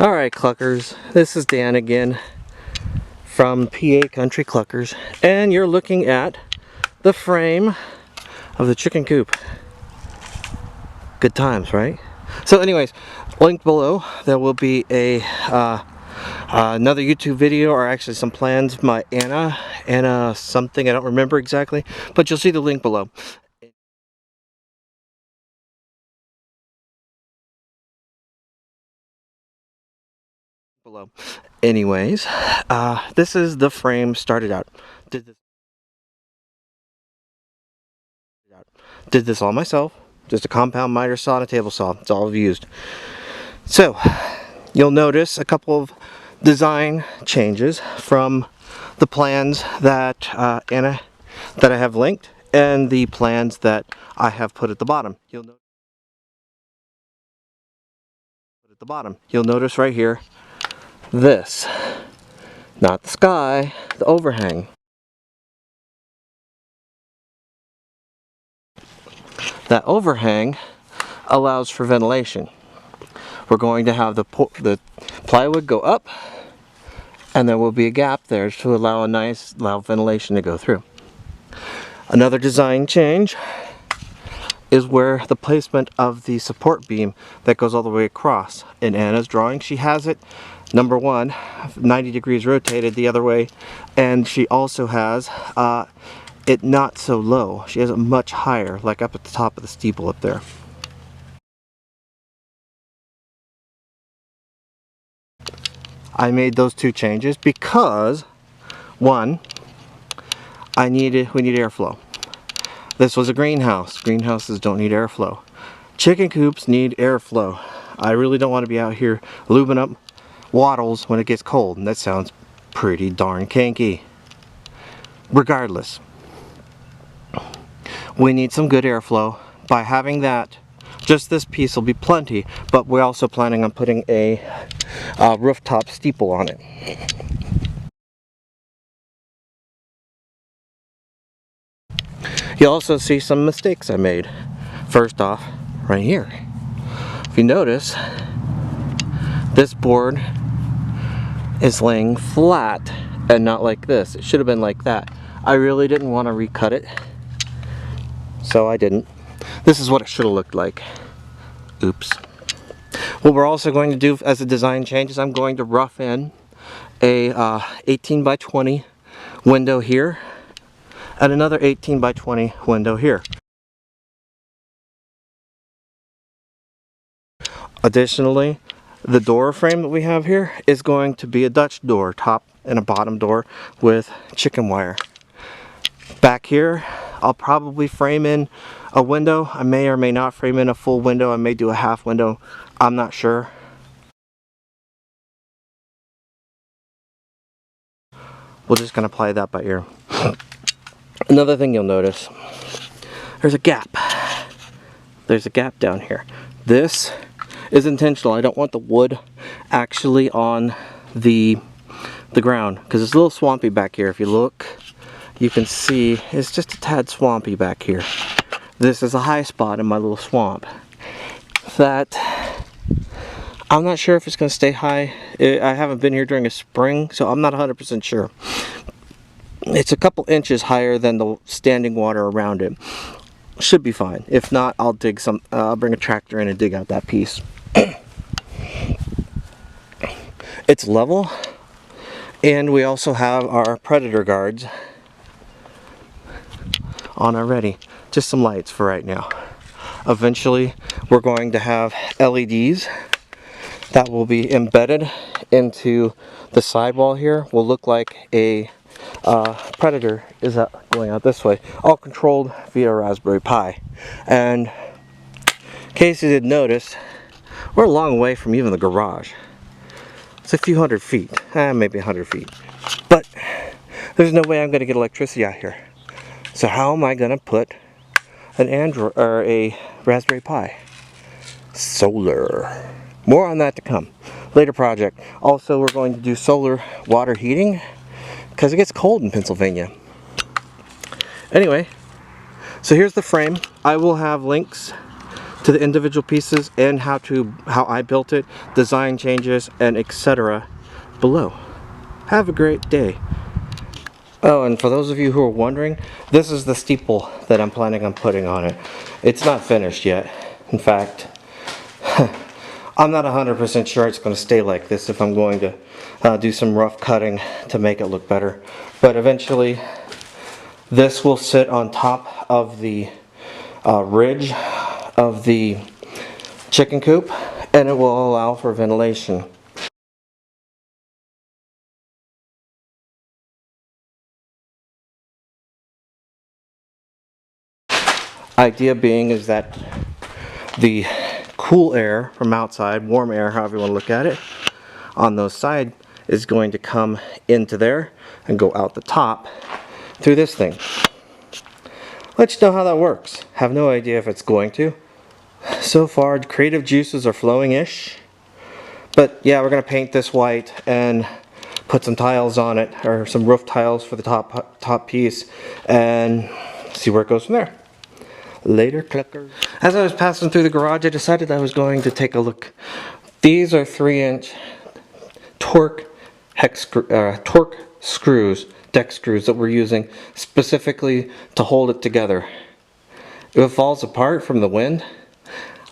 Alright, Cluckers, this is Dan again from PA Country Cluckers, and you're looking at the frame of the chicken coop. Good times, right? So anyways, linked below there will be a another YouTube video, or actually some plans by Anna something, I don't remember exactly, but you'll see the link below. Anyways, this is the frame started out. Did this all myself. Just a compound miter saw and a table saw. That's all I've used. So, you'll notice a couple of design changes from the plans that I have linked, and the plans that I have put at the bottom. You'll notice right here, this, not the sky, the overhang. That overhang allows for ventilation. We're going to have the plywood go up, and there will be a gap there to allow loud ventilation to go through. Another design change is where the placement of the support beam that goes all the way across. In Anna's drawing, she has it, number one, 90 degrees rotated the other way, and she also has it not so low. She has it much higher, like up at the top of the steeple up there. I made those two changes because, one, we need airflow. This was a greenhouse. Greenhouses don't need airflow. Chicken coops need airflow. I really don't want to be out here lubing up wattles when it gets cold, and that sounds pretty darn kinky. Regardless, we need some good airflow. By having that, just this piece will be plenty, but we're also planning on putting a rooftop steeple on it. You'll also see some mistakes I made. First off, right here. If you notice, this board is laying flat and not like this. It should have been like that. I really didn't want to recut it, so I didn't. This is what it should have looked like. Oops. What we're also going to do as a design change is I'm going to rough in a 18 by 20 window here and another 18 by 20 window here. Additionally, the door frame that we have here is going to be a Dutch door, top and a bottom door with chicken wire. Back here, I'll probably frame in a window. I may or may not frame in a full window. I may do a half window. I'm not sure. We're just going to apply that by ear. Another thing you'll notice, there's a gap. There's a gap down here. This is intentional. I don't want the wood actually on the ground because it's a little swampy back here. If you look, you can see it's just a tad swampy back here. This is a high spot in my little swamp that I'm not sure if it's going to stay high. I haven't been here during a spring, so I'm not 100% sure. It's a couple inches higher than the standing water around it. Should be fine. If not, I'll dig some. I'll bring a tractor in and dig out that piece. It's level, and we also have our predator guards on already. Just some lights for right now. Eventually, we're going to have LEDs that will be embedded into the sidewall here. Will look like a predator is going out this way, all controlled via Raspberry Pi. And in case you didn't notice, we're a long way from even the garage. It's a few hundred feet, maybe 100 feet, but there's no way I'm going to get electricity out here. So how am I going to put an Android or a Raspberry Pi? Solar. More on that to come. Later project. Also, we're going to do solar water heating because it gets cold in Pennsylvania. Anyway, so here's the frame. I will have links to the individual pieces and how I built it, design changes, and etc. below. Have a great day. Oh, and for those of you who are wondering, this is the steeple that I'm planning on putting on it. It's not finished yet. In fact, I'm not 100% sure it's going to stay like this if I'm going to do some rough cutting to make it look better. But eventually, this will sit on top of the ridge of the chicken coop, and it will allow for ventilation. Idea being is that the cool air from outside, warm air, however you want to look at it, on those sides is going to come into there and go out the top through this thing. Let you know how that works. Have no idea if it's going to. So far, creative juices are flowing-ish. But yeah, we're going to paint this white and put some tiles on it, or some roof tiles for the top piece, and see where it goes from there. Later, Cluckers. As I was passing through the garage, I decided I was going to take a look. These are 3-inch torque screws, deck screws that we're using specifically to hold it together. If it falls apart from the wind,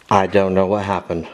I don't know what happened.